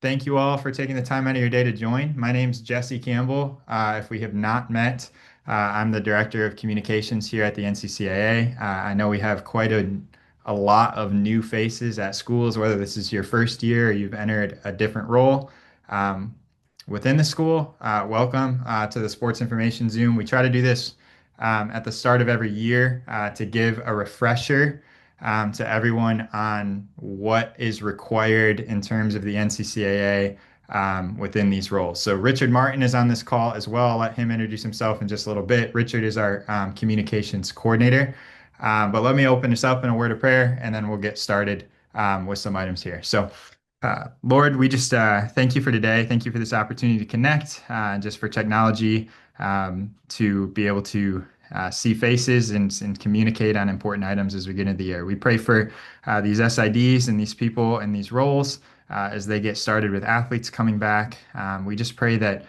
Thank you all for taking the time out of your day to join. My name's Jesse Campbell. If we have not met, I'm the Director of Communications here at the NCCAA. I know we have quite a lot of new faces at schools, whether this is your first year or you've entered a different role um, within the school. Welcome to the Sports Information Zoom. We try to do this at the start of every year to give a refresher to everyone on what is required in terms of the NCCAA within these roles. So Richard Martin is on this call as well. I'll let him introduce himself in just a little bit. Richard is our communications coordinator. But let me open this up in a word of prayer, and then we'll get started with some items here. Lord, we just thank you for today. Thank you for this opportunity to connect, just for technology, to be able to see faces and communicate on important items as we get into the year. We pray for these SIDs and these people and these roles as they get started with athletes coming back. We just pray that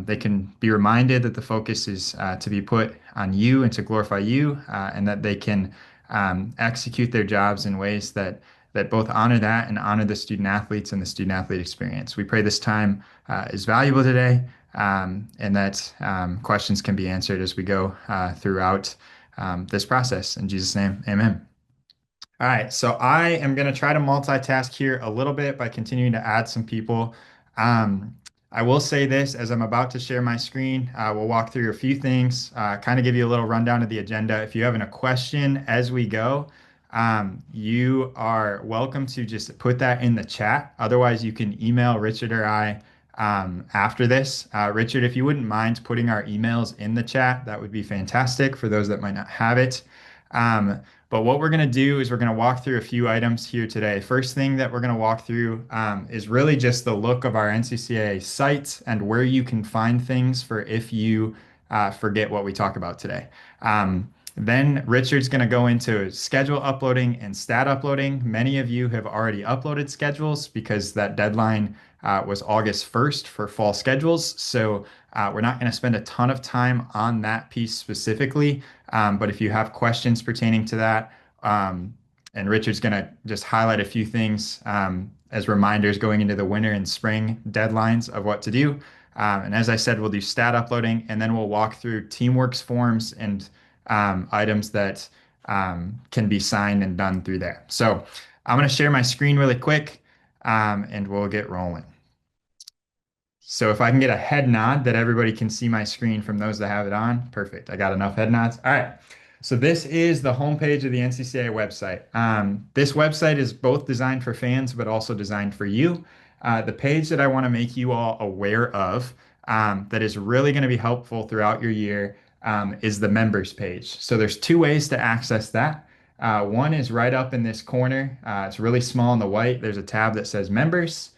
they can be reminded that the focus is to be put on you and to glorify you, and that they can execute their jobs in ways that both honor that and honor the student athletes and the student athlete experience. We pray this time is valuable today, and that questions can be answered as we go throughout this process. In Jesus' name, amen. All right, so I am going to try to multitask here a little bit by continuing to add some people. Um, I will say this as I'm about to share my screen. We'll walk through a few things, kind of give you a little rundown of the agenda. If you have a question as we go, you are welcome to just put that in the chat. Otherwise, you can email Richard or I after this. Richard, if you wouldn't mind putting our emails in the chat, that would be fantastic for those that might not have it. But what we're going to do is we're going to walk through a few items here today. First thing that we're going to walk through is really just the look of our NCCAA site and where you can find things for if you forget what we talk about today. Then Richard's going to go into schedule uploading and stat uploading. Many of you have already uploaded schedules because that deadline was August 1st for fall schedules. So we're not going to spend a ton of time on that piece specifically. But if you have questions pertaining to that, and Richard's going to just highlight a few things as reminders going into the winter and spring deadlines of what to do. And as I said, we'll do stat uploading, and then we'll walk through Teamworks forms and items that can be signed and done through there. So I'm going to share my screen really quick, and we'll get rolling. So if I can get a head nod that everybody can see my screen from those that have it on, perfect. I got enough head nods. All right. So this is the homepage of the NCCAA website. This website is both designed for fans, but also designed for you. The page that I want to make you all aware of that is really going to be helpful throughout your year is the members page. So there's two ways to access that. One is right up in this corner. It's really small in the white. There's a tab that says members.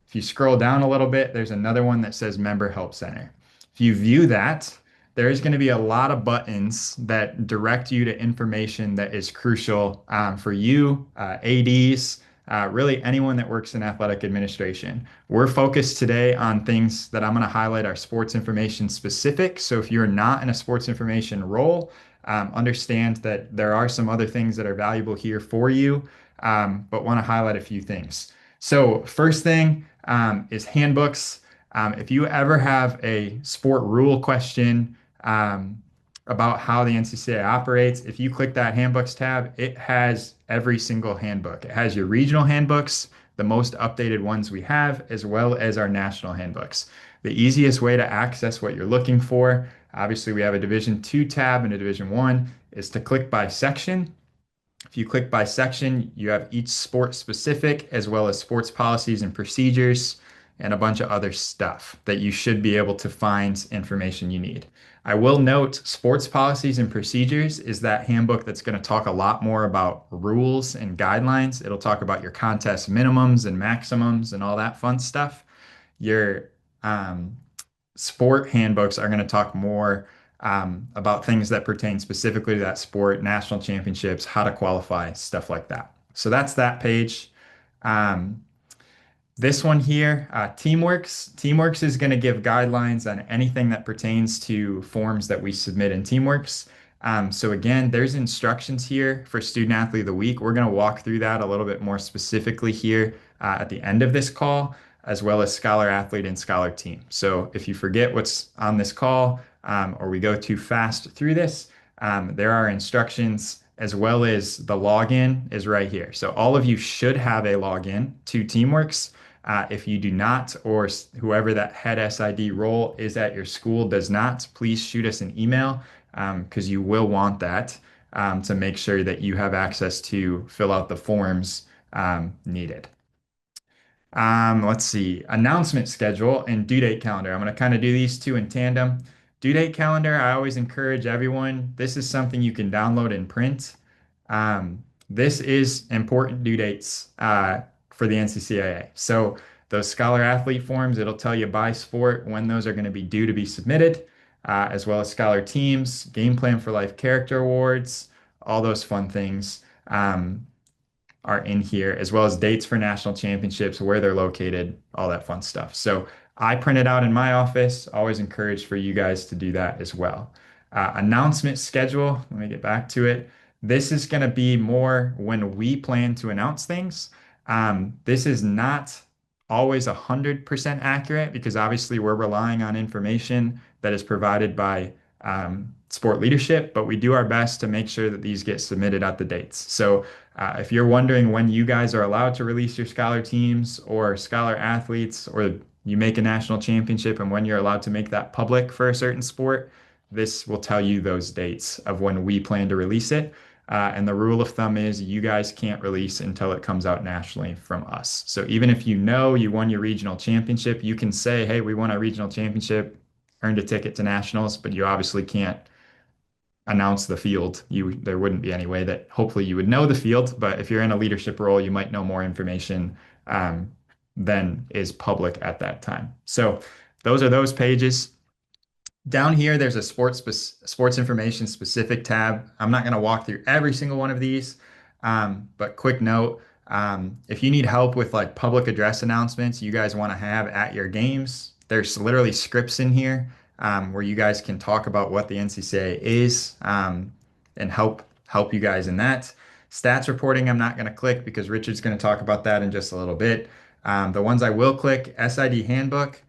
If you scroll down a little bit, there's another one that says Member Help Center. If you view that, there's going to be a lot of buttons that direct you to information that is crucial for you, ADs, really anyone that works in athletic administration. We're focused today on things that I'm going to highlight are sports information specific. So if you're not in a sports information role, understand that there are some other things that are valuable here for you, but want to highlight a few things. So first thing is handbooks. If you ever have a sport rule question about how the NCCAA operates, if you click that handbooks tab, it has every single handbook. It has your regional handbooks, the most updated ones we have, as well as our national handbooks. The easiest way to access what you're looking for, obviously we have a Division II tab and a Division I, is to click by section. If you click by section, you have each sport specific, as well as sports policies and procedures, and a bunch of other stuff that you should be able to find information you need. I will note sports policies and procedures is that handbook that's going to talk a lot more about rules and guidelines. It'll talk about your contest minimums and maximums and all that fun stuff. Your sport handbooks are going to talk more about things that pertain specifically to that sport, national championships, how to qualify, stuff like that. So that's that page. This one here, Teamworks. Teamworks is going to give guidelines on anything that pertains to forms that we submit in Teamworks. So again, there's instructions here for Student Athlete of the Week. We're going to walk through that a little bit more specifically here at the end of this call. as well as scholar athlete and scholar team. So if you forget what's on this call, or we go too fast through this, there are instructions as well as the login is right here. So all of you should have a login to Teamworks. If you do not, or whoever that head SID role is at your school does not, please shoot us an email because you will want that to make sure that you have access to fill out the forms needed. Let's see, announcement schedule and due date calendar. I'm going to kind of do these two in tandem. Due date calendar, I always encourage everyone. This is something you can download and print. This is important due dates for the NCCAA. So those scholar athlete forms, it'll tell you by sport when those are going to be due to be submitted, as well as scholar teams, game plan for life character awards, all those fun things. Are in here, as well as dates for national championships, where they're located, all that fun stuff. So I print it out in my office. Always encourage for you guys to do that as well. Announcement schedule, let me get back to it. This is going to be more when we plan to announce things. This is not always 100% accurate because obviously we're relying on information that is provided by sport leadership, but we do our best to make sure that these get submitted at the dates. So if you're wondering when you guys are allowed to release your scholar teams or scholar athletes, or you make a national championship and when you're allowed to make that public for a certain sport, this will tell you those dates of when we plan to release it. And the rule of thumb is you guys can't release until it comes out nationally from us. So even if you know you won your regional championship, you can say, hey, we won our regional championship, earned a ticket to nationals, but you obviously can't announce the field. There wouldn't be any way that hopefully you would know the field, but if you're in a leadership role, you might know more information than is public at that time. So those are those pages. Down here, there's a sports information specific tab. I'm not going to walk through every single one of these, but quick note, if you need help with like public address announcements you guys want to have at your games, there's literally scripts in here where you guys can talk about what the NCCA is and help you guys in that. Stats reporting, I'm not going to click because Richard's going to talk about that in just a little bit. The ones I will click, SID handbook.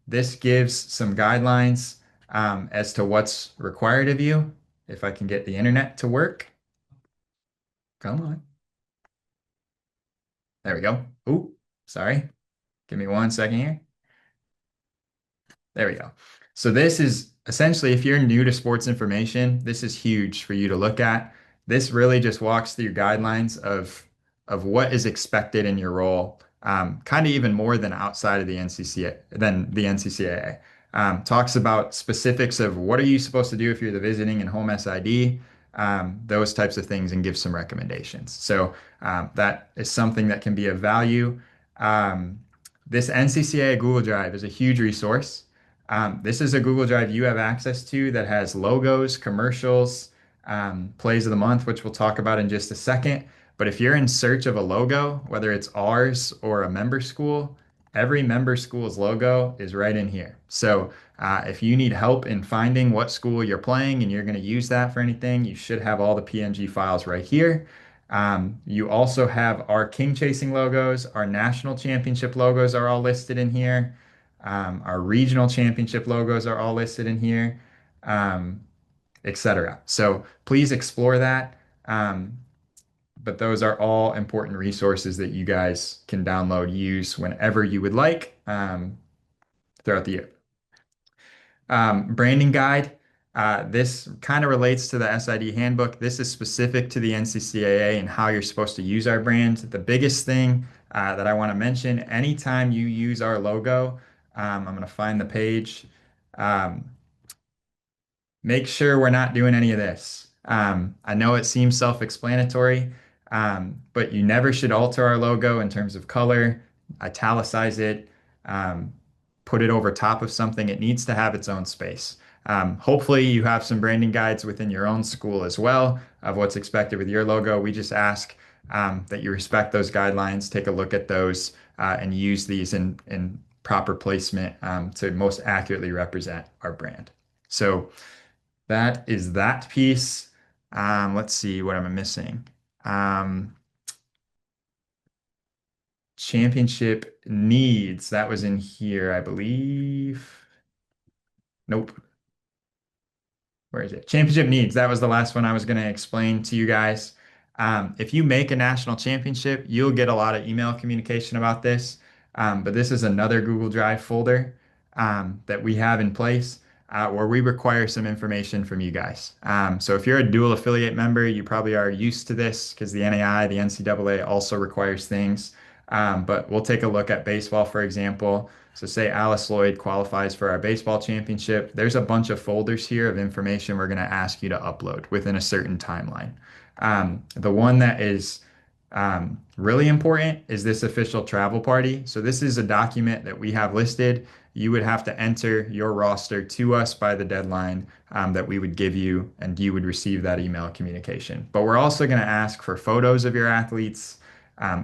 This gives some guidelines as to what's required of you. If I can get the internet to work. Come on. There we go. Ooh, sorry. Give me 1 second here. There we go. So this is essentially, if you're new to sports information, this is huge for you to look at. This really just walks through guidelines of what is expected in your role, kind of even more than outside of the NCCA than the NCCAA. Talks about specifics of what are you supposed to do if you're the visiting and home SID, those types of things, and give some recommendations. So that is something that can be of value. This NCCAA Google Drive is a huge resource. This is a Google Drive you have access to that has logos, commercials, plays of the month, which we'll talk about in just a second. But if you're in search of a logo, whether it's ours or a member school, every member school's logo is right in here. So if you need help in finding what school you're playing and you're going to use that for anything, you should have all the PNG files right here. You also have our king chasing logos, our national championship logos are all listed in here. Our regional championship logos are all listed in here, etc. So please explore that. But those are all important resources that you guys can download, use whenever you would like throughout the year. Branding guide. This kind of relates to the SID handbook. This is specific to the NCCAA and how you're supposed to use our brand. The biggest thing that I want to mention, anytime you use our logo, I'm going to find the page. Um, Make sure we're not doing any of this. I know it seems self-explanatory, but you never should alter our logo in terms of color, italicize it, um, put it over top of something. It needs to have its own space. Hopefully you have some branding guides within your own school as well of what's expected with your logo. We just ask that you respect those guidelines, take a look at those, and use these in proper placement to most accurately represent our brand. So that is that piece. Let's see what I'm missing. Um, championship needs. That was in here, I believe. Nope. Where is it? Championship needs. That was the last one I was going to explain to you guys. If you make a national championship, you'll get a lot of email communication about this. But this is another Google Drive folder that we have in place where we require some information from you guys. So if you're a dual affiliate member, you probably are used to this because the NAI, the NCAA also requires things. But we'll take a look at baseball, for example. So say Alice Lloyd qualifies for our baseball championship. There's a bunch of folders here of information we're going to ask you to upload within a certain timeline. The one that is really important is this official travel party. So this is a document that we have listed. You would have to enter your roster to us by the deadline that we would give you, and you would receive that email communication. But we're also going to ask for photos of your athletes,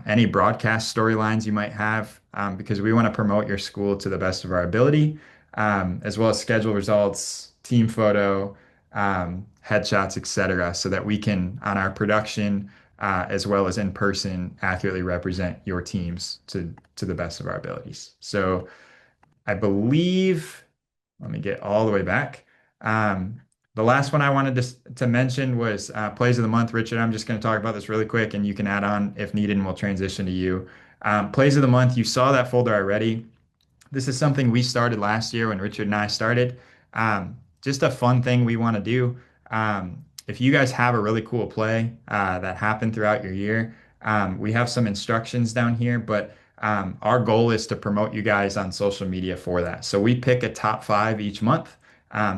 any broadcast storylines you might have, because we want to promote your school to the best of our ability, as well as schedule results, team photo, headshots, etc., so that we can, on our production, as well as in person, accurately represent your teams to the best of our abilities. So I believe, let me get all the way back. Um, the last one I wanted to mention was plays of the month. Richard, I'm just going to talk about this really quick, and you can add on if needed, and we'll transition to you. Plays of the month, you saw that folder already. This is something we started last year when Richard and I started. Just a fun thing we want to do. If you guys have a really cool play that happened throughout your year, we have some instructions down here, but our goal is to promote you guys on social media for that. So we pick a top 5 each month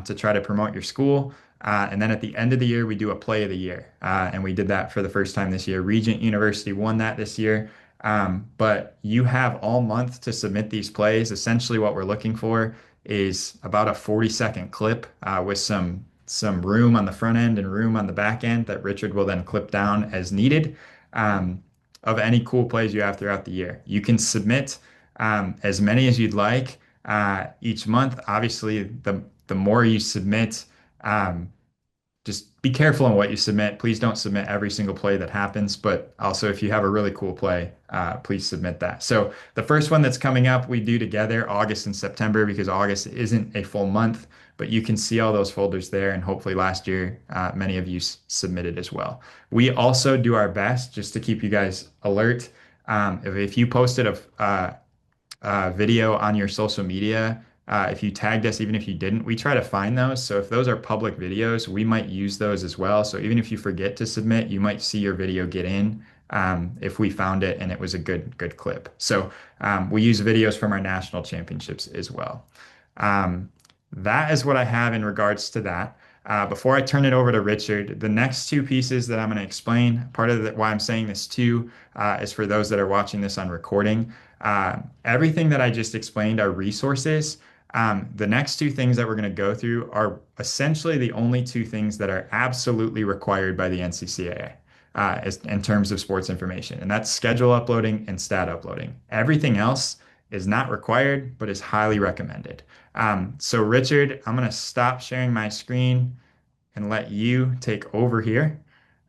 to try to promote your school. And then at the end of the year, we do a play of the year. And we did that for the first time this year. Regent University won that this year. But you have all month to submit these plays. Essentially, what we're looking for is about a 40-second clip with some room on the front end and room on the back end that Richard will then clip down as needed um, of any cool plays you have throughout the year. You can submit as many as you'd like each month. Obviously, the more you submit, um, just be careful on what you submit. Please don't submit every single play that happens, but also if you have a really cool play, please submit that. So the first one that's coming up, we do together August and September because August isn't a full month, but you can see all those folders there. And hopefully last year, many of you submitted as well. We also do our best just to keep you guys alert. If you posted video on your social media, if you tagged us, even if you didn't, we try to find those. So if those are public videos, we might use those as well. So even if you forget to submit, you might see your video get in if we found it and it was a good clip. So we use videos from our national championships as well. Um, that is what I have in regards to that. Before I turn it over to Richard, the next two pieces that I'm going to explain, part of why I'm saying this too, is for those that are watching this on recording. Everything that I just explained are resources. The next two things that we're going to go through are essentially the only two things that are absolutely required by the NCCAA in terms of sports information, and that's schedule uploading and stat uploading. Everything else is not required, but is highly recommended. So Richard, I'm going to stop sharing my screen and let you take over here,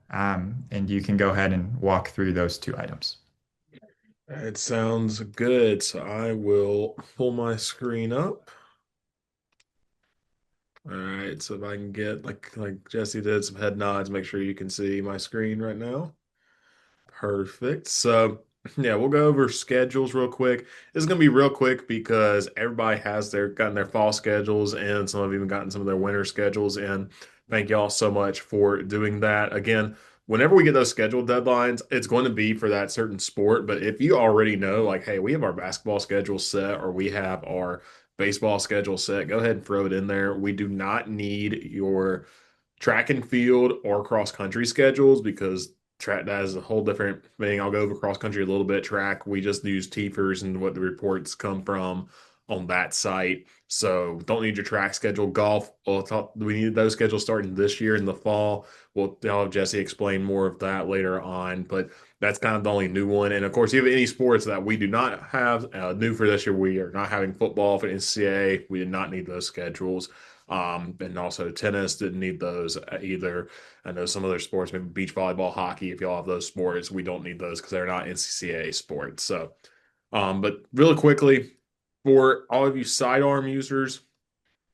and you can go ahead and walk through those two items. It sounds good. So I will pull my screen up. All right. So if I can get like Jesse did some head nods, make sure you can see my screen right now. Perfect. So yeah, we'll go over schedules real quick. This is gonna be real quick because everybody has gotten their fall schedules and some have even gotten some of their winter schedules in. Thank y'all so much for doing that. Again, whenever we get those scheduled deadlines, it's going to be for that certain sport. But if you already know, like, hey, we have our basketball schedule set or we have our baseball schedule set, go ahead and throw it in there. We do not need your track and field or cross country schedules because track that is a whole different thing. I'll go over cross country a little bit. Track, we just use TFERs and what the reports come from on that site. So don't need your track schedule. Golf, we need those schedules starting this year in the fall. I'll have Jesse explain more of that later on, but that's kind of the only new one. And of course, you have any sports that we do not have new for this year. We are not having football for NCAA. We did not need those schedules. And also tennis didn't need those either. I know some other sports, maybe beach volleyball, hockey, if y'all have those sports, we don't need those because they're not NCCAA sports. So But really quickly, for all of you sidearm users,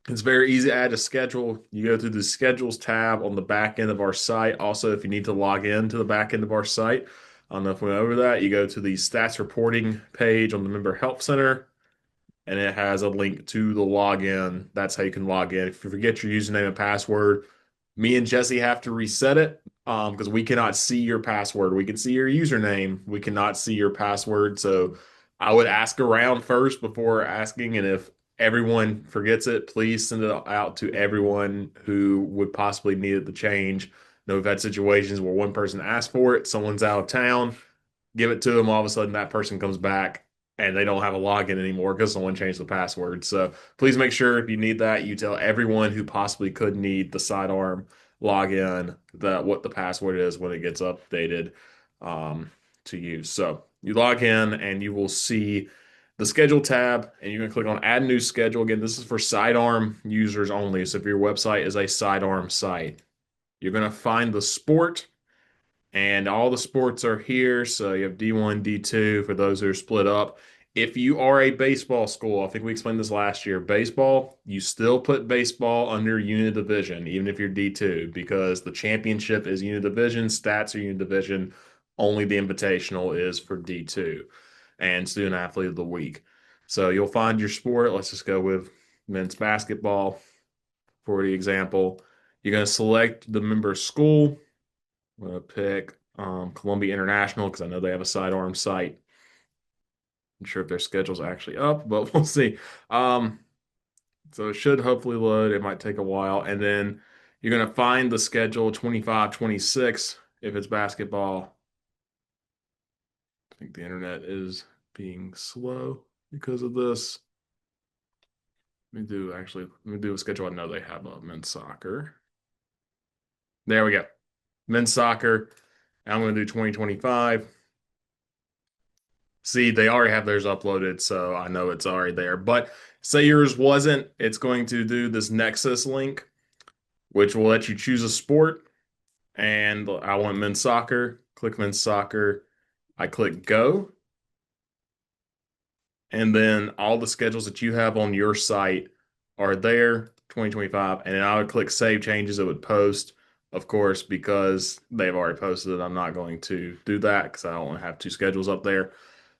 it's very easy to add a schedule. You go through the schedules tab on the back end of our site. Also, if you need to log in to the back end of our site, I don't know if we went over that. You go to the stats reporting page on the member help center, and it has a link to the login. That's how you can log in. If you forget your username and password, me and Jesse have to reset it because we cannot see your password. We can see your username. We cannot see your password. So I would ask around first before asking. And if everyone forgets it, please send it out to everyone who would possibly need it to change. You know, we've had situations where one person asked for it, someone's out of town, give it to them, all of a sudden that person comes back and they don't have a login anymore because someone changed the password. So please make sure if you need that, you tell everyone who possibly could need the sidearm login that what the password is when it gets updated um, to you. So you log in and you will see the schedule tab and you're going to click on add new schedule. Again, this is for sidearm users only. So if your website is a sidearm site, you're going to find the sport and all the sports are here. So you have D1, D2 for those who are split up. If you are a baseball school, I think we explained this last year, baseball, you still put baseball under unit division, even if you're D2, because the championship is unit division, stats are unit division, only the invitational is for D2 and student athlete of the week. So you'll find your sport. Let's just go with men's basketball for the example. You're going to select the member school. I'm gonna pick Columbia International because I know they have a sidearm site. I'm sure if their schedule's actually up, but we'll see. Um, so it should hopefully load. It might take a while. And then you're gonna find the schedule 25, 26 if it's basketball. I think the internet is being slow because of this. Let me do a schedule. I know they have a men's soccer. There we go. Men's soccer. I'm gonna do 2025. See, they already have theirs uploaded, so I know it's already there. But say yours wasn't, it's going to do this Nexus link, which will let you choose a sport. And I want men's soccer. Click men's soccer. I click go. And then all the schedules that you have on your site are there, 2025. And then I would click save changes. It would post, of course, because they've already posted it. I'm not going to do that because I don't want to have two schedules up there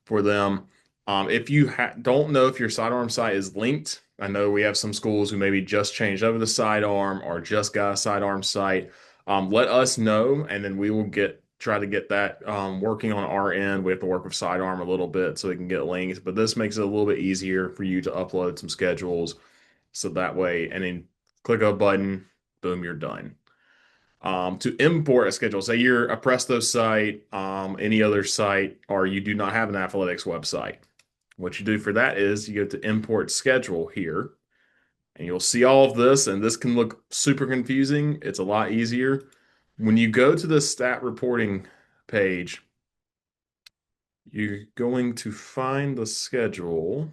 for them. If you don't know if your sidearm site is linked, I know we have some schools who maybe just changed over the sidearm or just got a sidearm site. Let us know, and then we will try to get that working on our end. We have to work with sidearm a little bit so we can get links, but this makes it a little bit easier for you to upload some schedules, so that way, and then click a button, boom, you're done. To import a schedule. Say you're a Presto site, any other site, or you do not have an athletics website. What you do for that is you go to import schedule here, and you'll see all of this, and this can look super confusing. It's a lot easier. When you go to the stat reporting page, you're going to find the schedule.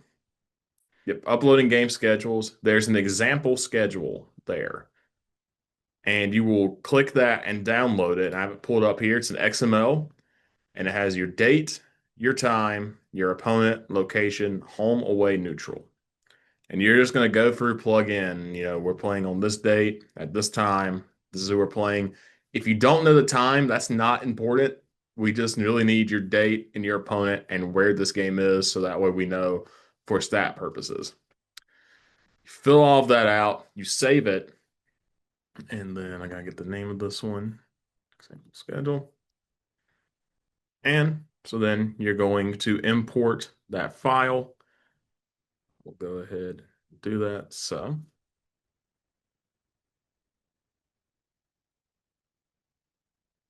Yep, uploading game schedules. There's an example schedule there. And you will click that and download it. I have it pulled up here. It's an XML and it has your date, your time, your opponent, location, home, away, neutral. And you're just going to go through, plug in, we're playing on this date at this time. This is who we're playing. If you don't know the time, that's not important. We just really need your date and your opponent and where this game is so that way we know for stat purposes. You fill all of that out, you save it, and then I gotta get the name of this one. Example schedule. And so then you're going to import that file. We'll go ahead and do that. So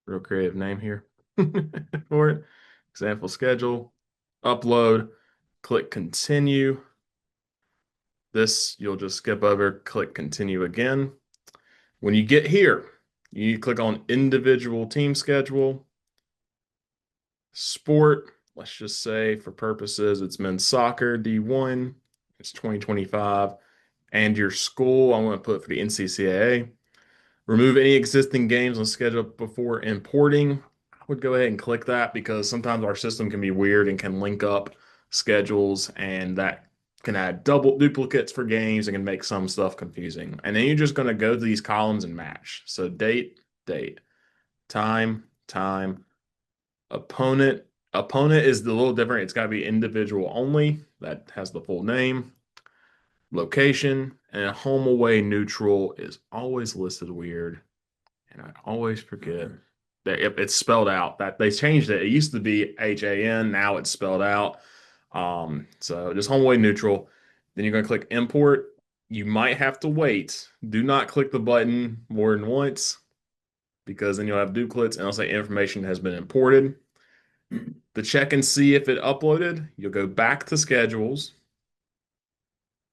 real creative name here for it. Example schedule, upload, click continue. This you'll just skip over, click continue again. When you get here, you click on individual team schedule, sport. Let's just say for purposes, it's men's soccer D1. It's 2025. And your school, I want to put for the NCCAA. Remove any existing games on schedule before importing. I would go ahead and click that because sometimes our system can be weird and can link up schedules, and that can add double duplicates for games and can make some stuff confusing. And then you're just going to go to these columns and match. So date, date, time, time, opponent. Opponent is a little different. It's got to be individual only. That has the full name, location, and home away neutral is always listed weird. And I always forget that it's spelled out. That they changed it. It used to be HAN, now it's spelled out. So just home away neutral. Then you're going to click import. You might have to wait. Do not click the button more than once because then you'll have duplicates and it'll say information has been imported. To check and see if it uploaded, you'll go back to schedules.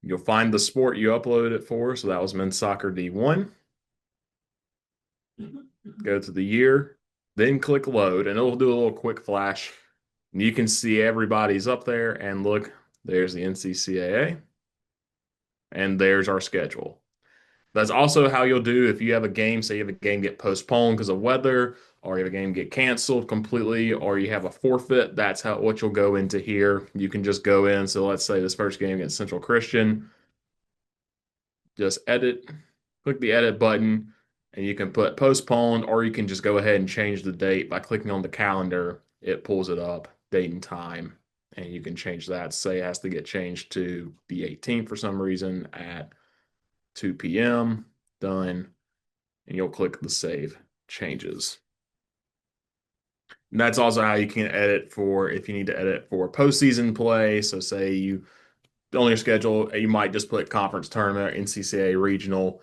You'll find the sport you uploaded it for. So that was men's soccer D1. Go to the year, then click load, and it'll do a little quick flash. You can see everybody's up there, and look, there's the NCCAA, and there's our schedule. That's also how you'll do if you have a game, say you have a game get postponed because of weather, or you have a game get canceled completely, or you have a forfeit. That's how what you'll go into here. You can just go in. So let's say this first game against Central Christian, just edit, click the edit button, and you can put postponed, or you can just go ahead and change the date by clicking on the calendar. It pulls it up, date and time, and you can change that. Say it has to get changed to the 18th for some reason at 2 p.m. Done, and you'll click the save changes. And that's also how you can edit for if you need to edit for postseason play. So say you on your schedule, you might just put conference tournament, NCCAA regional.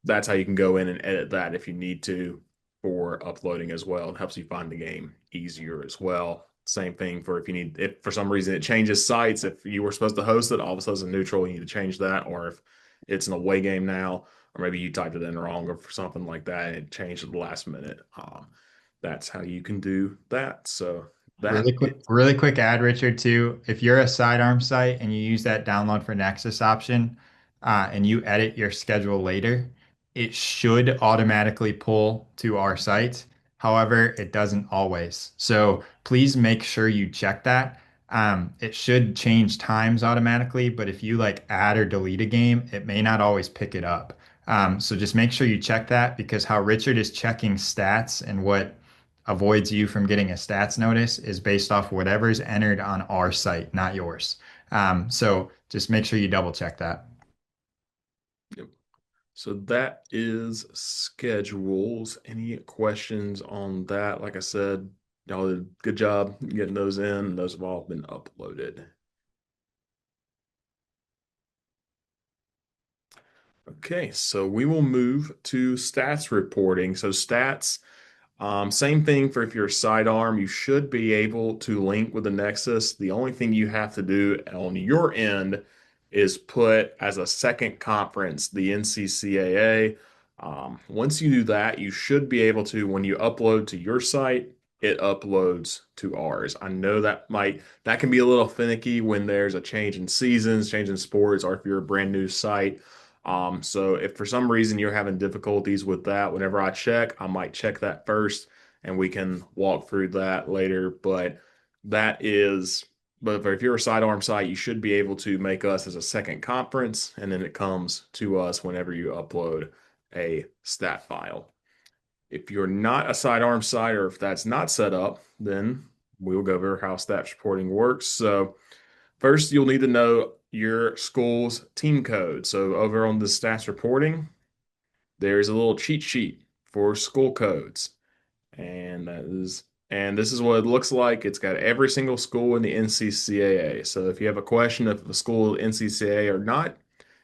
That's how you can go in and edit that if you need to for uploading as well. It helps you find the game easier as well. Same thing for if you need, if for some reason it changes sites, if you were supposed to host it, all of a sudden neutral, you need to change that, or if it's an away game now, or maybe you typed it in wrong or for something like that, and it changed at the last minute. That's how you can do that. So that is, Really quick ad, Richard, too. If you're a sidearm site and you use that download for Nexus option, and you edit your schedule later, it should automatically pull to our site. However, it doesn't always. So please make sure you check that. It should change times automatically, but if you like add or delete a game, it may not always pick it up. So just make sure you check that because how Richard is checking stats and what avoids you from getting a stats notice is based off whatever's entered on our site, not yours. So just make sure you double check that. yep. So that is schedules. Any questions on that? Like I said, y'all did a good job getting those in. Those have all been uploaded. Okay, so we will move to stats reporting. So stats, same thing for if you're a sidearm, you should be able to link with the Nexus. The only thing you have to do on your end is put as a second conference the NCCAA. Once you do that, you should be able to, when you upload to your site, it uploads to ours. I know that can be a little finicky when there's a change in seasons, change in sports, or if you're a brand new site. So if for some reason you're having difficulties with that, whenever I check, I might check that first and we can walk through that later. That is, but if you're a sidearm site, you should be able to make us as a second conference, and then it comes to us whenever you upload a stat file. If you're not a sidearm site or if that's not set up, then we'll go over how stats reporting works. So first, you'll need to know your school's team code. So over on the stats reporting, there's a little cheat sheet for school codes. And this is what it looks like. It's got every single school in the NCCAA. So if you have a question of the school NCCAA or not,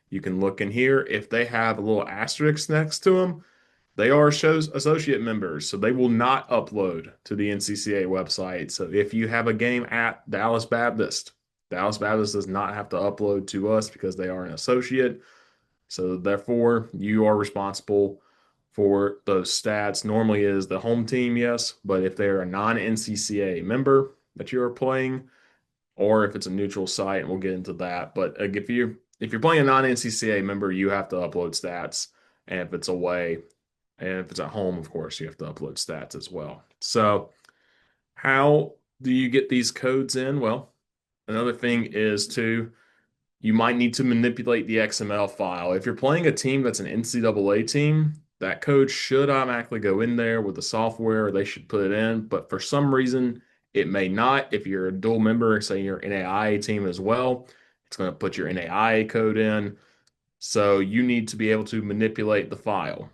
you can look in here. If they have a little asterisk next to them, they are shows associate members, so they will not upload to the NCCA website. So if you have a game at Dallas Baptist, Dallas Baptist does not have to upload to us because they are an associate. So therefore, you are responsible for those stats. Normally it is the home team, yes, but if they're a non-NCCA member that you are playing, or if it's a neutral site, and we'll get into that. But if you're playing a non-NCCA member, you have to upload stats, and if it's away, and if it's at home, of course, you have to upload stats as well. So, how do you get these codes in? Well, Another thing is too, you might need to manipulate the XML file. If you're playing a team that's an NCAA team, that code should automatically go in there with the software, or they should put it in. But for some reason, it may not. If you're a dual member, say you're an NAIA team as well, it's going to put your NAIA code in. So you need to be able to manipulate the file.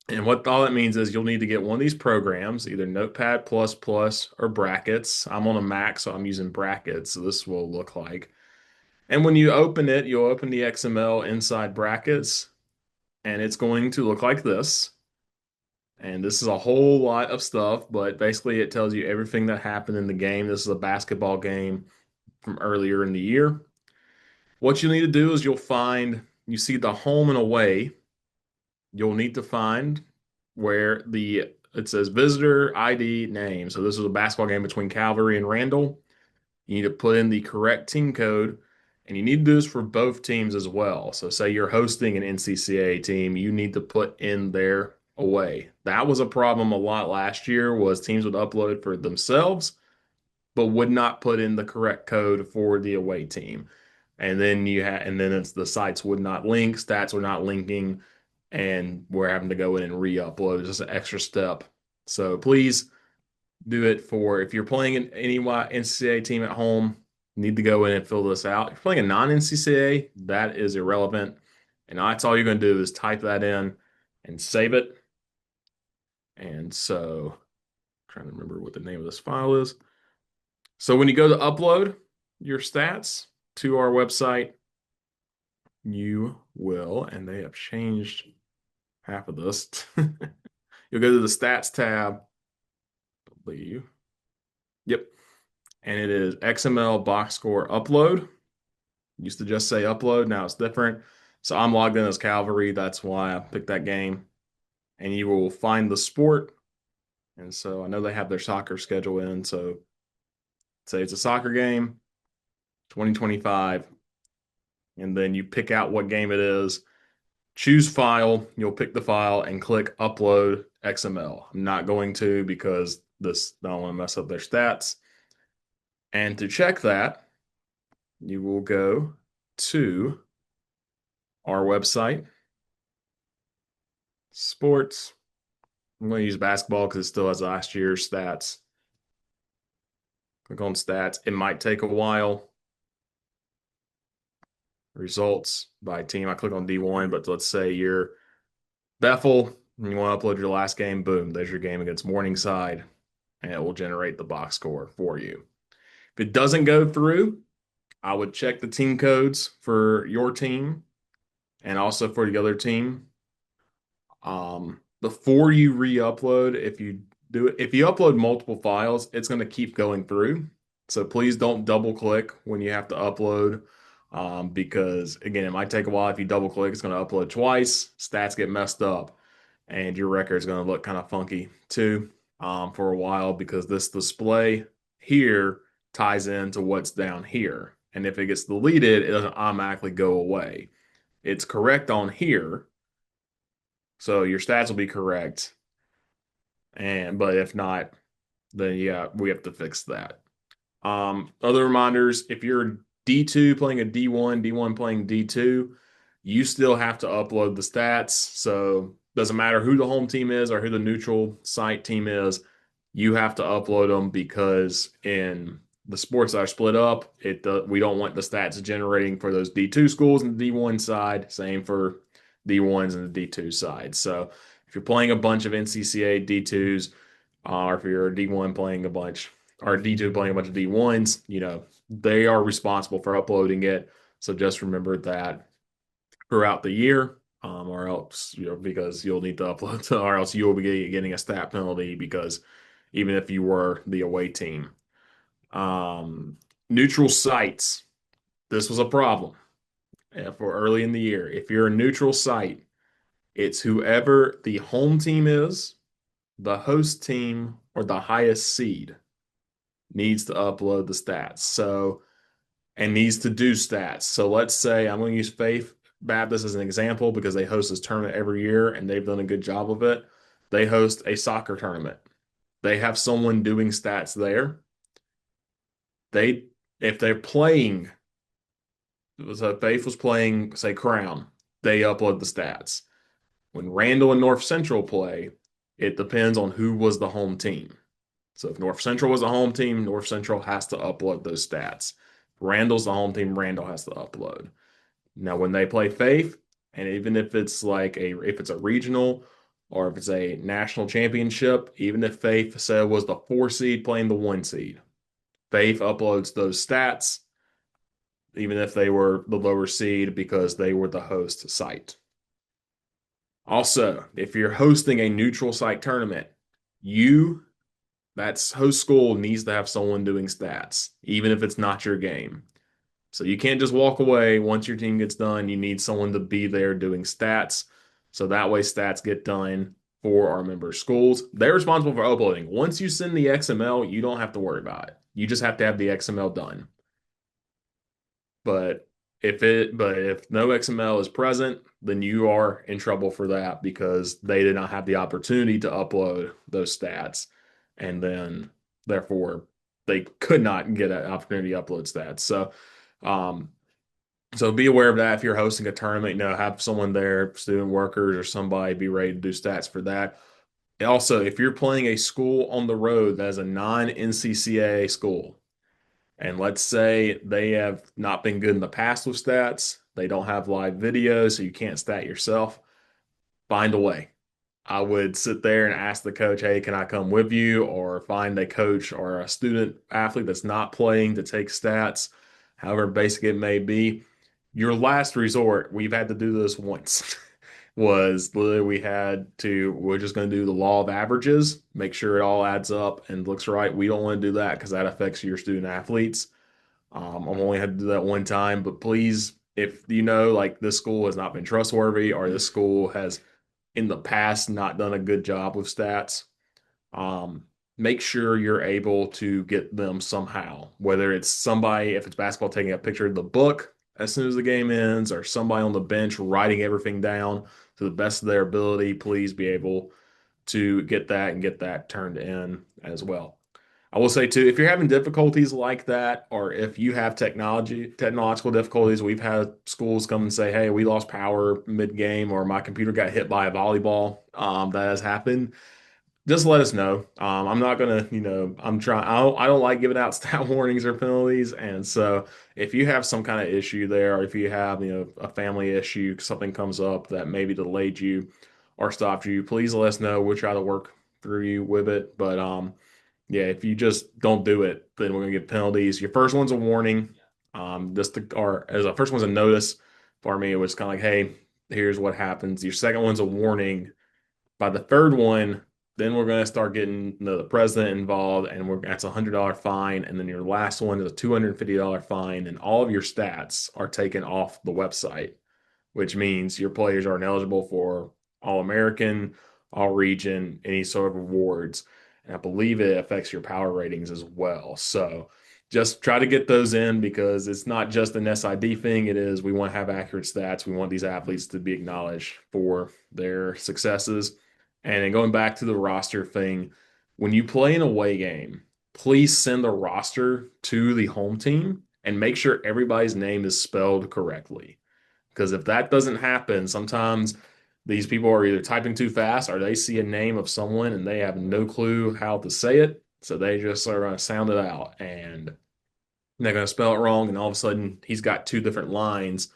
And what all that means is you'll need to get one of these programs, either Notepad++ or Brackets. I'm on a Mac, so I'm using Brackets. So this will look like. And when you open it, you'll open the XML inside Brackets, and it's going to look like this. And this is a whole lot of stuff, but basically it tells you everything that happened in the game. This is a basketball game from earlier in the year. What you need to do is you see the home and away. You'll need to find where it says visitor ID name. So this is a basketball game between Calvary and Randall. You need to put in the correct team code, and you need to do this for both teams as well. So say you're hosting an NCCAA team, you need to put in their away. That was a problem a lot last year was teams would upload for themselves, but would not put in the correct code for the away team. And then it's the sites would not link, stats were not linking, and we're having to go in and re-upload. It's just an extra step. So please do it for if you're playing an any NCCAA team at home, you need to go in and fill this out. If you're playing a non-NCCAA, that is irrelevant. And that's all you're going to do is type that in and save it. And so, trying to remember what the name of this file is. So when you go to upload your stats to our website, you will, and they have changed half of this. You'll go to the stats tab, I believe. Yep. And it is XML box score upload. Used to just say upload, now it's different. So I'm logged in as Calvary. That's why I picked that game. And you will find the sport. And so I know they have their soccer schedule in. So say it's a soccer game, 2025. And then you pick out what game it is, choose file. You'll pick the file and click upload XML. I'm not going to because I don't want to mess up their stats. And to check that, you will go to our website, sports. I'm going to use basketball because it still has last year's stats. Click on stats. It might take a while. Results by team. I click on D1, but let's say you're Bethel and you want to upload your last game. Boom, there's your game against Morningside, and it will generate the box score for you. If it doesn't go through, I would check the team codes for your team and also for the other team. Before you re-upload, if you upload multiple files, it's going to keep going through. So please don't double click when you have to upload, because again, it might take a while. If you double click, it's going to upload twice. Stats get messed up, and your record is going to look kind of funky too, for a while because this display here ties into what's down here. And if it gets deleted, it doesn't automatically go away. It's correct on here, so your stats will be correct. But if not, then yeah, we have to fix that. Other reminders, if you're D2 playing a D1, D1 playing D2, you still have to upload the stats. So doesn't matter who the home team is or who the neutral site team is, you have to upload them because in the sports that are split up, we don't want the stats generating for those D2 schools in the D1 side. Same for D1s and the D2 side. So if you're playing a bunch of NCCA D2s, or if you're a D1 playing a bunch, or a D2 playing a bunch of D1s, they are responsible for uploading it. So just remember that throughout the year, or else, because you'll need to upload, or else you'll be getting a stat penalty because even if you were the away team. Um, Neutral sites. This was a problem for early in the year. If you're a neutral site, it's whoever the home team is, the host team, or the highest seed needs to upload the stats. So, and needs to do stats. So let's say I'm going to use Faith Baptist as an example because they host this tournament every year and they've done a good job of it. They host a soccer tournament. They have someone doing stats there. They If they're playing, so Faith was playing, say, Crown, they upload the stats. When Randall and North Central play, it depends on who was the home team. So if North Central was the home team, North Central has to upload those stats. If Randall's the home team, Randall has to upload. Now, when they play Faith, and even if it's if it's a regional or if it's a national championship, even if Faith said was the 4 seed playing the 1 seed, Faith uploads those stats, even if they were the lower seed because they were the host site. Also, if you're hosting a neutral site tournament, you, that's host school needs to have someone doing stats, even if it's not your game. So you can't just walk away once your team gets done. You need someone to be there doing stats. So that way stats get done for our member schools. They're responsible for uploading. Once you send the XML, you don't have to worry about it. You just have to have the XML done. But if no XML is present, then you are in trouble for that because they did not have the opportunity to upload those stats, and then therefore they could not get an opportunity to upload stats. Um, so be aware of that if you're hosting a tournament, have someone there, student workers or somebody be ready to do stats for that. Also, if you're playing a school on the road that is a non-NCCAA school, and let's say they have not been good in the past with stats, they don't have live videos, so you can't stat yourself, find a way. I would sit there and ask the coach, hey, can I come with you? Or find a coach or a student athlete that's not playing to take stats, however basic it may be. Your last resort, we've had to do this once, was literally we're just going to do the law of averages, make sure it all adds up and looks right. We don't want to do that because that affects your student athletes. I've only had to do that one time, but please, if you know like this school has not been trustworthy or this school has in the past not done a good job with stats, um, make sure you're able to get them somehow. Whether it's somebody, if it's basketball, taking a picture of the book as soon as the game ends, or somebody on the bench writing everything down to the best of their ability, please be able to get that and get that turned in as well. I will say too, if you're having difficulties like that, or if you have technological difficulties, we've had schools come and say, "Hey, we lost power mid-game, or my computer got hit by a volleyball." That has happened. Just let us know. I'm not gonna, I'm trying. I don't like giving out stat warnings or penalties, and so if you have some kind of issue there, or if you have, a family issue, something comes up that maybe delayed you or stopped you, please let us know. We'll try to work through you with it. But yeah, if you just don't do it, then we're gonna get penalties. Your first one's a warning. Or as a first one's a notice for me. It was kind of like, hey, here's what happens. Your second one's a warning. By the third one, then we're going to start getting the president involved, and that's $100 fine. And then your last one is a $250 fine, and all of your stats are taken off the website, which means your players aren't eligible for All American, All Region, any sort of awards. And I believe it affects your power ratings as well. So just try to get those in because it's not just an SID thing. It is, we want to have accurate stats. We want these athletes to be acknowledged for their successes. And then going back to the roster thing, when you play an away game, please send the roster to the home team and make sure everybody's name is spelled correctly. Because if that doesn't happen, sometimes these people are either typing too fast or they see a name of someone and they have no clue how to say it. So they just are going to sound it out and they're going to spell it wrong. And all of a sudden, he's got two different lines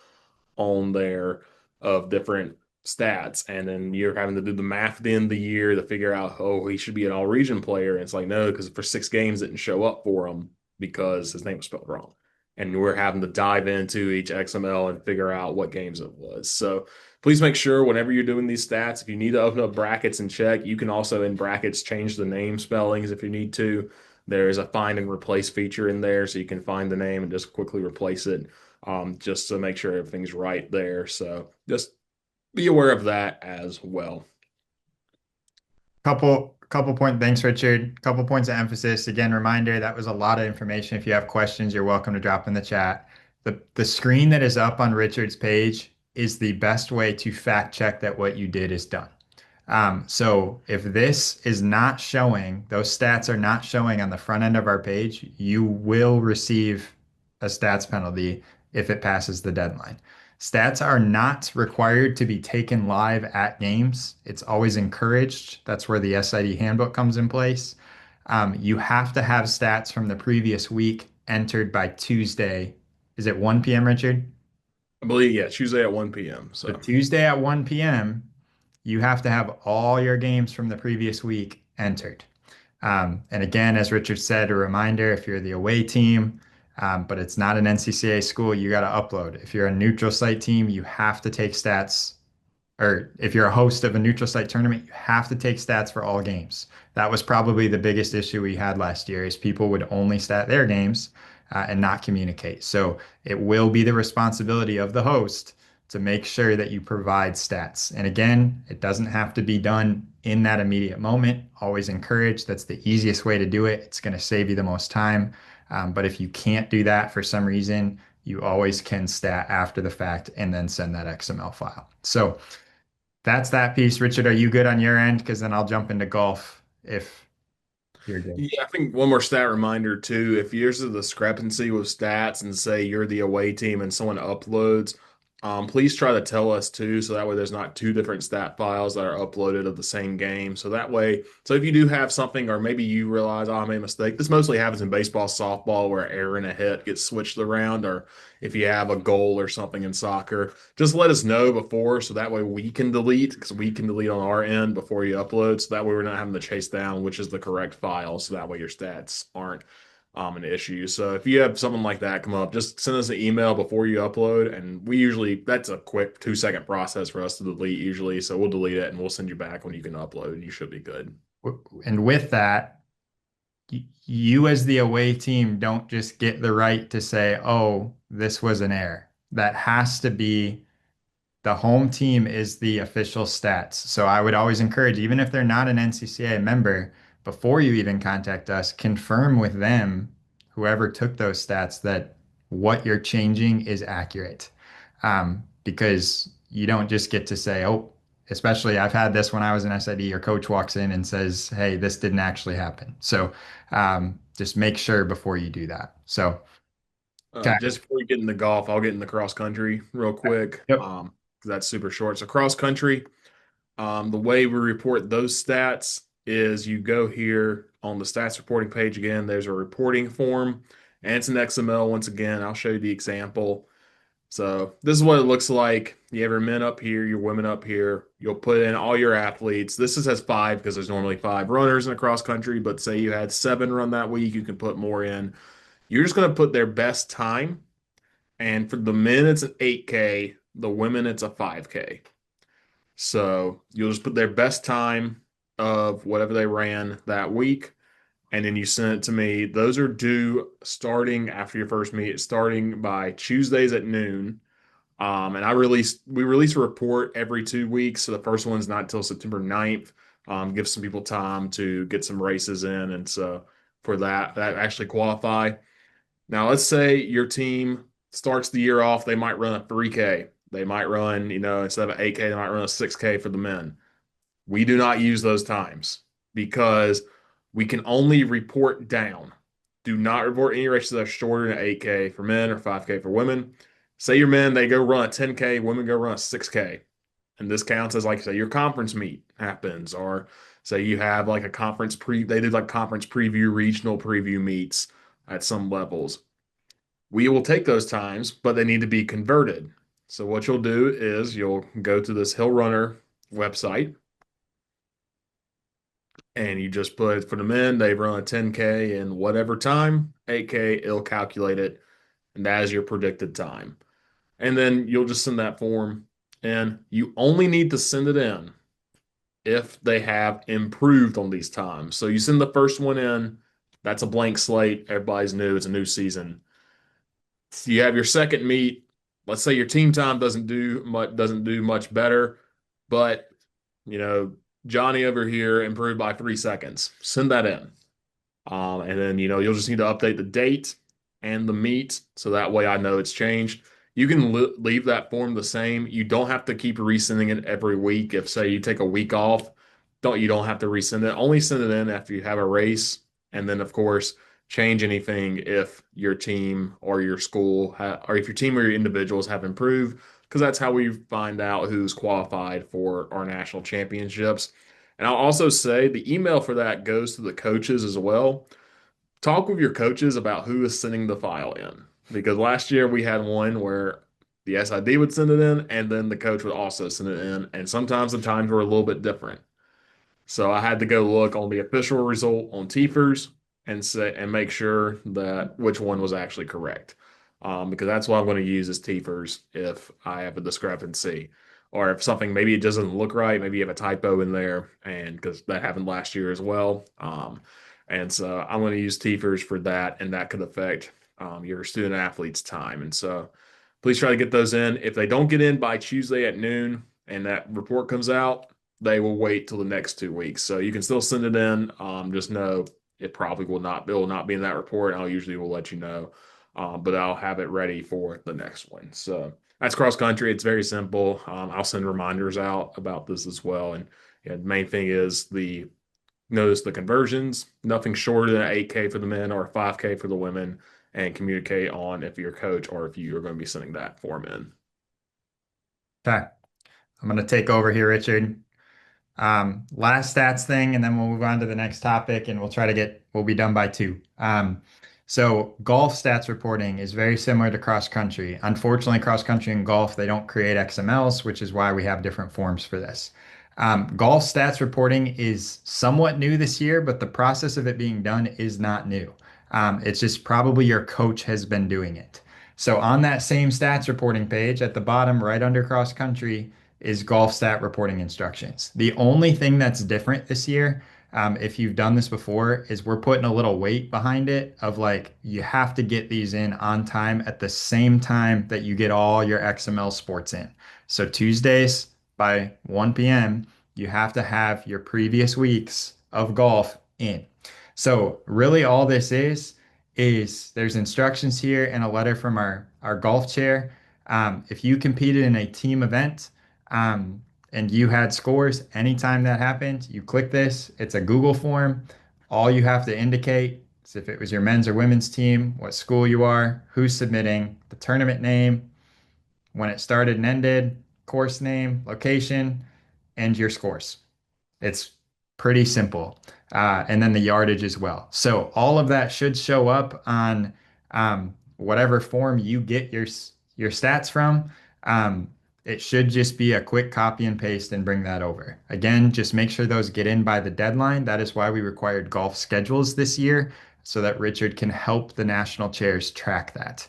on there of different stats. And then you're having to do the math at the end of the year to figure out, oh, he should be an all region player. And it's like, no, because for 6 games it didn't show up for him because his name was spelled wrong. And we're having to dive into each XML and figure out what games it was. So please make sure whenever you're doing these stats, if you need to open up brackets and check, you can also in brackets change the name spellings if you need to. There is a find and replace feature in there, so you can find the name and just quickly replace it, just to make sure everything's right there. So just be aware of that as well. Couple point. Thanks, Richard. Couple points of emphasis. Again, reminder that was a lot of information. If you have questions, you're welcome to drop in the chat. The screen that is up on Richard's page is the best way to fact check that what you did is done. So if this is not showing, those stats are not showing on the front end of our page, you will receive a stats penalty if it passes the deadline. Stats are not required to be taken live at games. It's always encouraged. That's where the SID handbook comes in place. You have to have stats from the previous week entered by Tuesday. Is it 1 p.m., Richard? I believe, yeah, Tuesday at 1 p.m. So So Tuesday at 1 p.m., you have to have all your games from the previous week entered. And again, as Richard said, a reminder, if you're the away team, but it's not an NCCAA school, you got to upload. If you're a neutral site team, you have to take stats, or if you're a host of a neutral site tournament, you have to take stats for all games. That was probably the biggest issue we had last year is people would only stat their games and not communicate. So it will be the responsibility of the host to make sure that you provide stats. And again, it doesn't have to be done in that immediate moment. Always encourage. That's the easiest way to do it. It's going to save you the most time. But if you can't do that for some reason, you always can stat after the fact and then send that XML file. So that's that piece. Richard, are you good on your end? Because then I'll jump into golf if you're good. yeah, I think one more stat reminder too. If there's a discrepancy with stats and say you're the away team and someone uploads, please try to tell us too, so that way there's not two different stat files that are uploaded of the same game. So that way, so if you do have something, or maybe you realize, oh, I made a mistake. This mostly happens in baseball, softball, where error and a hit gets switched around, or if you have a goal or something in soccer, just let us know before, so that way we can delete, because we can delete on our end before you upload. So that way we're not having to chase down which is the correct file. So that way your stats aren't an issue. So if you have something like that come up, just send us an email before you upload. And we usually, that's a quick 2 second process for us to delete usually. So we'll delete it and we'll send you back when you can upload and you should be good. And with that, you as the away team don't just get the right to say, oh, this was an error. That has to be the home team is the official stats. So I would always encourage, even if they're not an NCCA member, before you even contact us, confirm with them, whoever took those stats, that what you're changing is accurate. Because you don't just get to say, oh, especially I've had this when I was an SID, your coach walks in and says, hey, this didn't actually happen. So just make sure before you do that. So, okay. Just before we get into golf, I'll get into cross country real quick, Yep. 'cause that's super short. So cross country, the way we report those stats is you go here on the stats reporting page again. There's a reporting form, and it's an XML. Once again, I'll show you the example. So this is what it looks like. You have your men up here, your women up here. You'll put in all your athletes. This is has five because there's normally five runners in a cross country, but say you had seven run that week, you can put more in. You're just going to put their best time. And for the men, it's an 8K. The women, it's a 5K. So you'll just put their best time of whatever they ran that week, and then you send it to me. Those are due starting after your first meet, starting by Tuesdays at noon. And we release a report every 2 weeks. So the first one's not until September 9th. Give some people time to get some races in. And so for that actually qualify. Now, let's say your team starts the year off, they might run a 3K. They might run, instead of an 8K, they might run a 6K for the men. We do not use those times because we can only report down. Do not report any races that are shorter than 8K for men or 5K for women. Say your men, they go run a 10K, women go run a 6K. And this counts as, like, say your conference meet happens, or say you have like a they did like conference preview, regional preview meets at some levels. We will take those times, but they need to be converted. So what you'll do is you'll go to this Hill Runner website and you just put for the men, they run a 10K in whatever time, 8K, it'll calculate it, and that is your predicted time. And then you'll just send that form, and you only need to send it in if they have improved on these times. So you send the first one in, that's a blank slate, everybody's new, it's a new season. You have your second meet. Let's say your team time doesn't do much better, but you know Johnny over here improved by 3 seconds. Send that in, and then you'll just need to update the date and the meet so that way I know it's changed. You can leave that form the same. You don't have to keep resending it every week. If say you take a week off, you don't have to resend it. Only send it in after you have a race, and then of course change anything if your team or your school or if your team or your individuals have improved, because that's how we find out who's qualified for our national championships. And I'll also say the email for that goes to the coaches as well. Talk with your coaches about who is sending the file in, because last year we had one where the SID would send it in and then the coach would also send it in, and sometimes the times were a little bit different. So I had to go look on the official result on Tefers and say and make sure that which one was actually correct. Because that's what I'm going to use as Tefers if I have a discrepancy or if something maybe it doesn't look right, maybe you have a typo in there, and because that happened last year as well. And so I'm going to use Tefers for that, and that could affect your student athlete's time. And so please try to get those in. If they don't get in by Tuesday at noon and that report comes out, they will wait till the next 2 weeks. So you can still send it in. Just know it will not be in that report. I'll usually will let you know, but I'll have it ready for the next one. So that's cross country. It's very simple. I'll send reminders out about this as well. And yeah, the main thing is the notice the conversions, nothing shorter than 8K for the men or 5K for the women, and communicate on if you're a coach or if you are going to be sending that form in. Okay. I'm going to take over here, Richard. Last stats thing, and then we'll move on to the next topic, and we'll be done by 2. So golf stats reporting is very similar to cross country. Unfortunately, cross country and golf, they don't create XMLs, which is why we have different forms for this. Golf stats reporting is somewhat new this year, but the process of it being done is not new. It's just probably your coach has been doing it. So on that same stats reporting page at the bottom, right under cross country, is golf stat reporting instructions. The only thing that's different this year, if you've done this before, is we're putting a little weight behind it of like you have to get these in on time at the same time that you get all your XML sports in. So Tuesdays by 1 p.m., you have to have your previous weeks of golf in. So really all this is there's instructions here and a letter from our golf chair. If you competed in a team event, um, and you had scores, anytime that happened, you click this. It's a Google form. All you have to indicate is if it was your men's or women's team, what school you are, who's submitting, the tournament name, when it started and ended, course name, location, and your scores. It's pretty simple. And then the yardage as well. So all of that should show up on whatever form you get your stats from. Um, it should just be a quick copy and paste and bring that over. Again, just make sure those get in by the deadline. That is why we required golf schedules this year so that Richard can help the national chairs track that.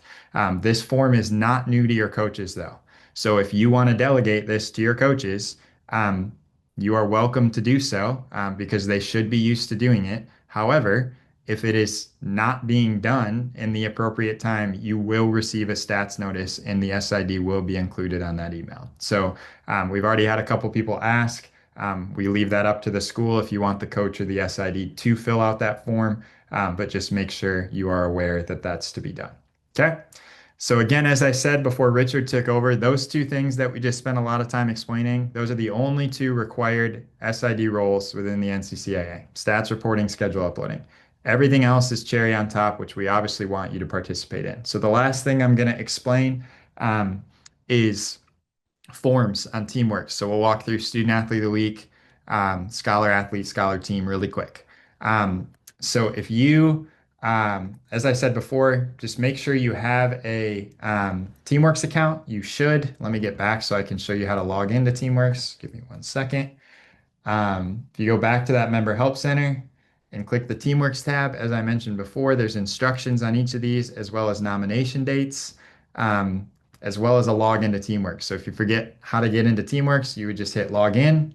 This form is not new to your coaches, though. So if you want to delegate this to your coaches, um, you are welcome to do so because they should be used to doing it. However, if it is not being done in the appropriate time, you will receive a stats notice and the SID will be included on that email. So we've already had a couple people ask. We leave that up to the school if you want the coach or the SID to fill out that form, but just make sure you are aware that that's to be done. Okay. So again, as I said before Richard took over, those 2 things that we just spent a lot of time explaining, those are the only 2 required SID roles within the NCCAA, stats reporting, schedule uploading. Everything else is cherry on top, which we obviously want you to participate in. So the last thing I'm going to explain is forms on teamwork. So we'll walk through student athlete of the week, scholar athlete, scholar team really quick. Um, so if you, as I said before, just make sure you have a Teamworks account. You should. Let me get back so I can show you how to log into Teamworks. Give me 1 second. If you go back to that member help center and click the Teamworks tab, as I mentioned before, there's instructions on each of these as well as nomination dates, um, as well as a login to Teamworks. So if you forget how to get into Teamworks, you would just hit login.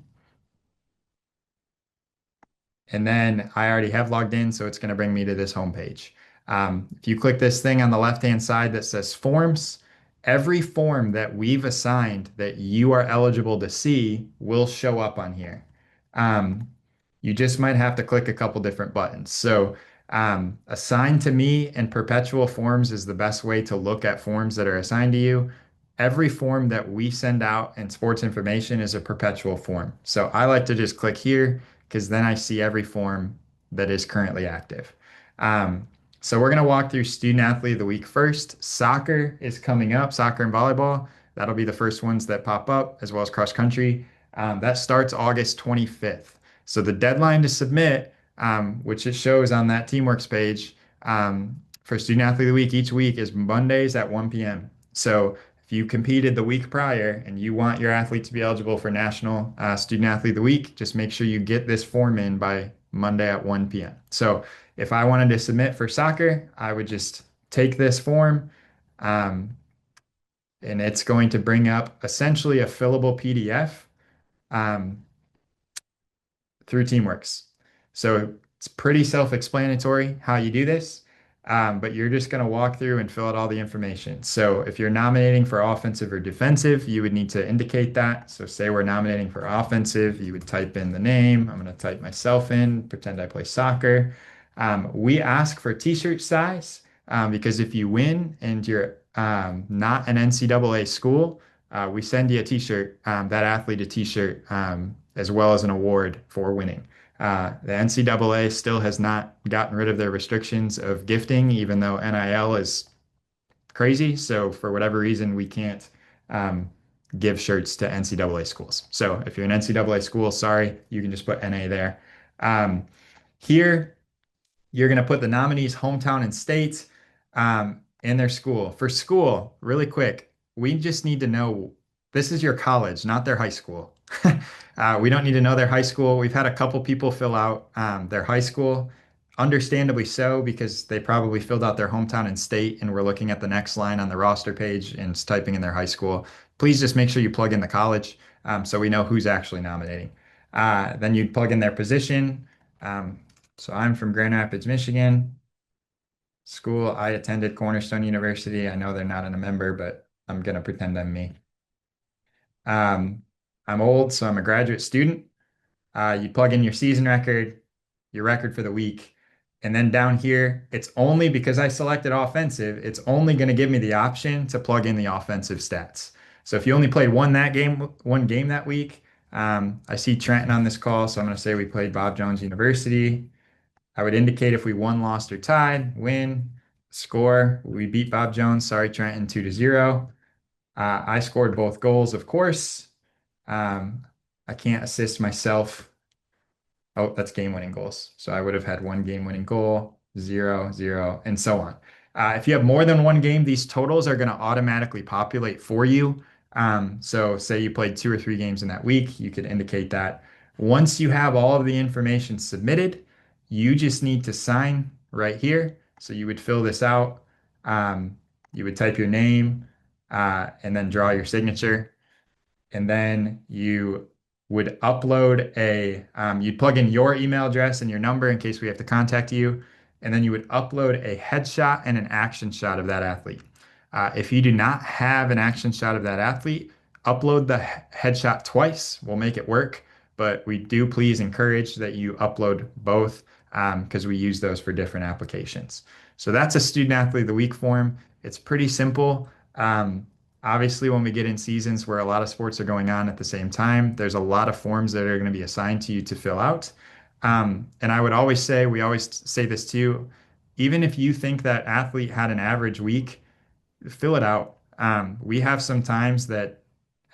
And then I already have logged in, so it's going to bring me to this homepage. If you click this thing on the left-hand side that says forms, every form that we've assigned that you are eligible to see will show up on here. Um, you just might have to click a couple different buttons. So assign to me and perpetual forms is the best way to look at forms that are assigned to you. Every form that we send out in sports information is a perpetual form. So I like to just click here because then I see every form that is currently active. Um, So we're going to walk through student athlete of the week first. Soccer is coming up, soccer and volleyball. That'll be the first ones that pop up, as well as cross country. That starts August 25th. So the deadline to submit, which it shows on that Teamworks page, for student athlete of the week each week is Mondays at 1 p.m. So if you competed the week prior and you want your athlete to be eligible for National Student Athlete of the Week, just make sure you get this form in by Monday at 1 p.m. So if I wanted to submit for soccer, I would just take this form, um, and it's going to bring up essentially a fillable PDF. Um, through Teamworks. So it's pretty self-explanatory how you do this, but you're just going to walk through and fill out all the information. So if you're nominating for offensive or defensive, you would need to indicate that. So say we're nominating for offensive, you would type in the name. I'm going to type myself in, pretend I play soccer. We ask for t-shirt size because if you win and you're not an NCAA school, we send you a t-shirt, that athlete a t-shirt, as well as an award for winning. The NCAA still has not gotten rid of their restrictions of gifting, even though NIL is crazy. So for whatever reason, we can't um, give shirts to NCAA schools. So if you're an NCAA school, sorry, you can just put NA there. Um, Here, you're going to put the nominees' hometown and state in their school. For school, really quick, we just need to know this is your college, not their high school. We don't need to know their high school. We've had a couple people fill out their high school, understandably so, because they probably filled out their hometown and state, and we're looking at the next line on the roster page and it's typing in their high school. Please just make sure you plug in the college so we know who's actually nominating. Then you'd plug in their position. Um, so I'm from Grand Rapids, Michigan. School I attended Cornerstone University. I know they're not a member, but I'm gonna pretend I'm me. Um, I'm old, so I'm a graduate student. You plug in your season record, your record for the week, and then down here, it's only because I selected offensive, it's only going to give me the option to plug in the offensive stats. So if you only played one game that week, I see Trenton on this call, so I'm going to say we played Bob Jones University. I would indicate if we won, lost, or tied, win, score. We beat Bob Jones. Sorry, Trenton, 2-0. I scored both goals, of course. Um, I can't assist myself. Oh, that's game-winning goals. So I would have had one game-winning goal, 0-0, and so on. If you have more than one game, these totals are going to automatically populate for you. So say you played 2 or 3 games in that week, you could indicate that. Once you have all of the information submitted, you just need to sign right here. So you would fill this out. You would type your name and then draw your signature, and then you would upload you'd plug in your email address and your number in case we have to contact you, and then you would upload a headshot and an action shot of that athlete. If you do not have an action shot of that athlete, upload the headshot twice. We'll make it work, but we do please encourage that you upload both because we use those for different applications. So that's a student athlete of the week form. It's pretty simple. Obviously, when we get in seasons where a lot of sports are going on at the same time, there's a lot of forms that are going to be assigned to you to fill out. And I would always say, we always say this too, even if you think that athlete had an average week, fill it out. We have some times that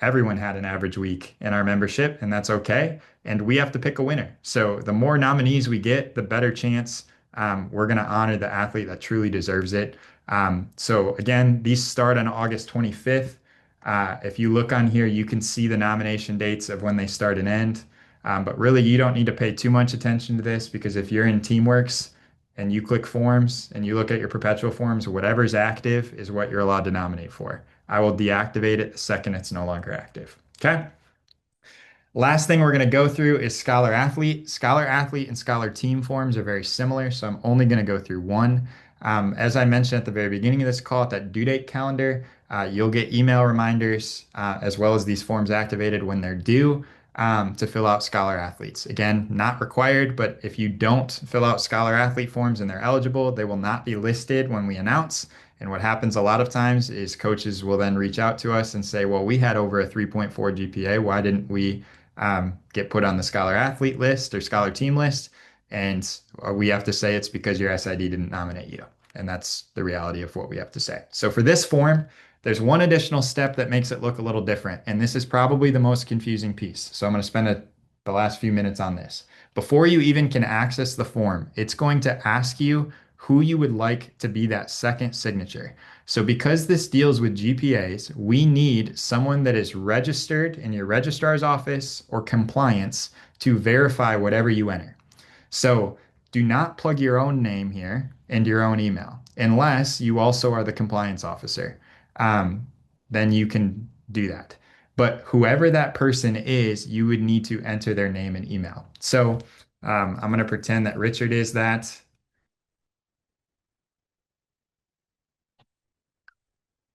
everyone had an average week in our membership, and that's okay. And we have to pick a winner. So the more nominees we get, the better chance we're going to honor the athlete that truly deserves it. So again, these start on August 25th. If you look on here, you can see the nomination dates of when they start and end. But really, you don't need to pay too much attention to this because if you're in Teamworks and you click forms and you look at your perpetual forms, whatever's active is what you're allowed to nominate for. I will deactivate it the second it's no longer active. Okay. Last thing we're going to go through is Scholar Athlete. Scholar Athlete and Scholar Team forms are very similar, so I'm only going to go through one. As I mentioned at the very beginning of this call, at that due date calendar, you'll get email reminders as well as these forms activated when they're due to fill out Scholar Athletes. Again, not required, but if you don't fill out Scholar Athlete forms and they're eligible, they will not be listed when we announce. And what happens a lot of times is coaches will then reach out to us and say, well, we had over a 3.4 GPA. Why didn't we get put on the Scholar Athlete list or Scholar Team list? And we have to say it's because your SID didn't nominate you. And that's the reality of what we have to say. So for this form, there's one additional step that makes it look a little different. And this is probably the most confusing piece. So I'm going to spend the last few minutes on this. Before you even can access the form, it's going to ask you who you would like to be that second signature. So because this deals with GPAs, we need someone that is registered in your registrar's office or compliance to verify whatever you enter. So do not plug your own name here and your own email unless you also are the compliance officer. Um, then you can do that. But whoever that person is, you would need to enter their name and email. So I'm going to pretend that Richard is that.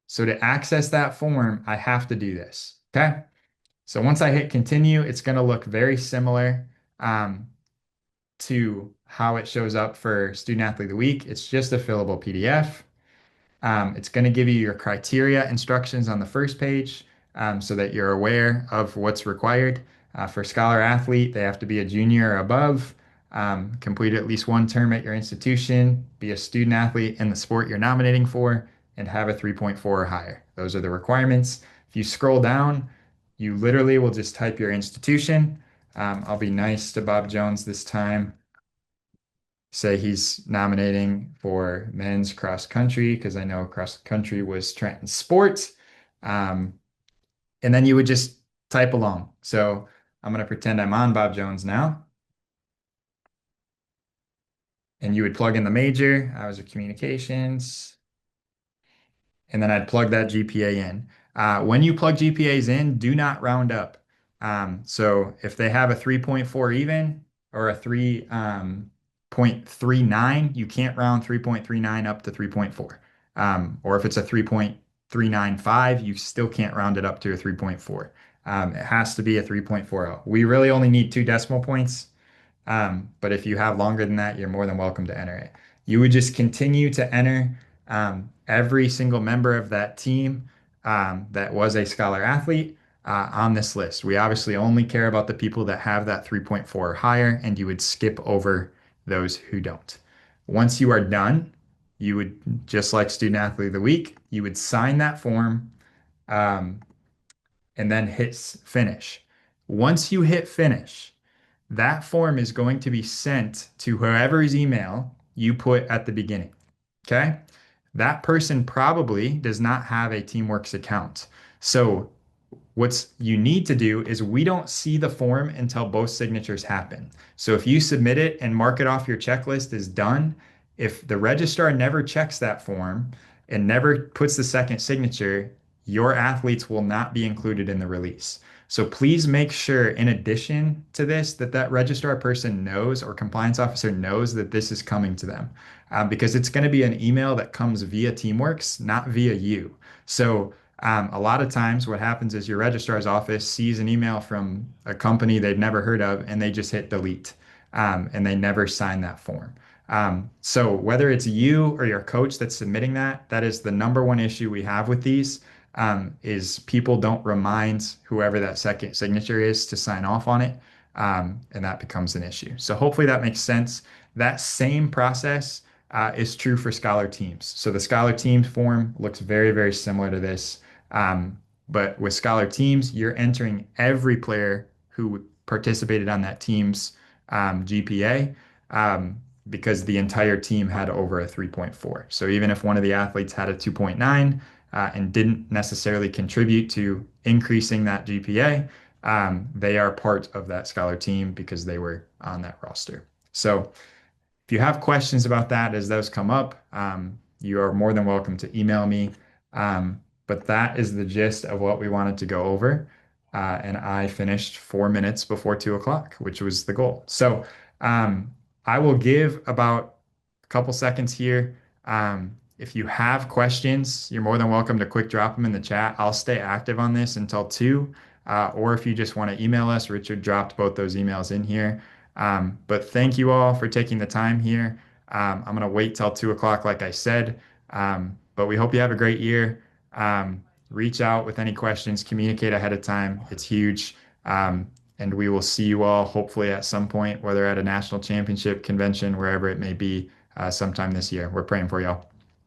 So to access that form, I have to do this. Okay. So once I hit continue, it's going to look very similar. Um, to how it shows up for Student Athlete of the Week. It's just a fillable PDF. It's going to give you your criteria instructions on the first page so that you're aware of what's required. For Scholar Athlete, they have to be a junior or above, complete at least one term at your institution, be a student athlete in the sport you're nominating for, and have a 3.4 or higher. Those are the requirements. If you scroll down, you literally will just type your institution. I'll be nice to Bob Jones this time, say he's nominating for men's cross country because I know cross country was Trenton's sport. Um, and then you would just type along. So I'm going to pretend I'm on Bob Jones now. And you would plug in the major. I was a communications. And then I'd plug that GPA in. When you plug GPAs in, do not round up. So if they have a 3.4 even or a 3.39, you can't round 3.39 up to 3.4. Or if it's a 3.395, you still can't round it up to a 3.4. It has to be a 3.40. We really only need two decimal points. But if you have longer than that, you're more than welcome to enter it. You would just continue to enter every single member of that team that was a scholar athlete on this list. We obviously only care about the people that have that 3.4 or higher, and you would skip over those who don't. Once you are done, you would, just like Student Athlete of the Week, you would sign that form um, and then hit finish. Once you hit finish, that form is going to be sent to whoever's email you put at the beginning. Okay. That person probably does not have a Teamworks account. So what's you need to do is we don't see the form until both signatures happen. So if you submit it and mark it off your checklist as done, if the registrar never checks that form and never puts the second signature, your athletes will not be included in the release. So please make sure, in addition to this, that that registrar person knows or compliance officer knows that this is coming to them, because it's going to be an email that comes via Teamworks, not via you. So a lot of times, what happens is your registrar's office sees an email from a company they've never heard of, and they just hit delete, and they never sign that form. So whether it's you or your coach that's submitting that, that is the number one issue we have with these, is people don't remind whoever that second signature is to sign off on it, and that becomes an issue. So hopefully that makes sense. That same process is true for Scholar Teams. So the Scholar Teams form looks very, very similar to this. Um, but with Scholar Teams, you're entering every player who participated on that team's GPA, because the entire team had over a 3.4. So even if one of the athletes had a 2.9 and didn't necessarily contribute to increasing that GPA, they are part of that Scholar team because they were on that roster. So if you have questions about that as those come up, you are more than welcome to email me. But that is the gist of what we wanted to go over. And I finished 4 minutes before 2 o'clock, which was the goal. So I will give about a couple seconds here. If you have questions, you're more than welcome to quick drop them in the chat. I'll stay active on this until 2. Or if you just want to email us, Richard dropped both those emails in here. But thank you all for taking the time here. I'm going to wait till 2 o'clock, like I said. But we hope you have a great year. Reach out with any questions, communicate ahead of time. It's huge. And we will see you all hopefully at some point, whether at a national championship convention, wherever it may be. sometime this year. We're praying for y'all.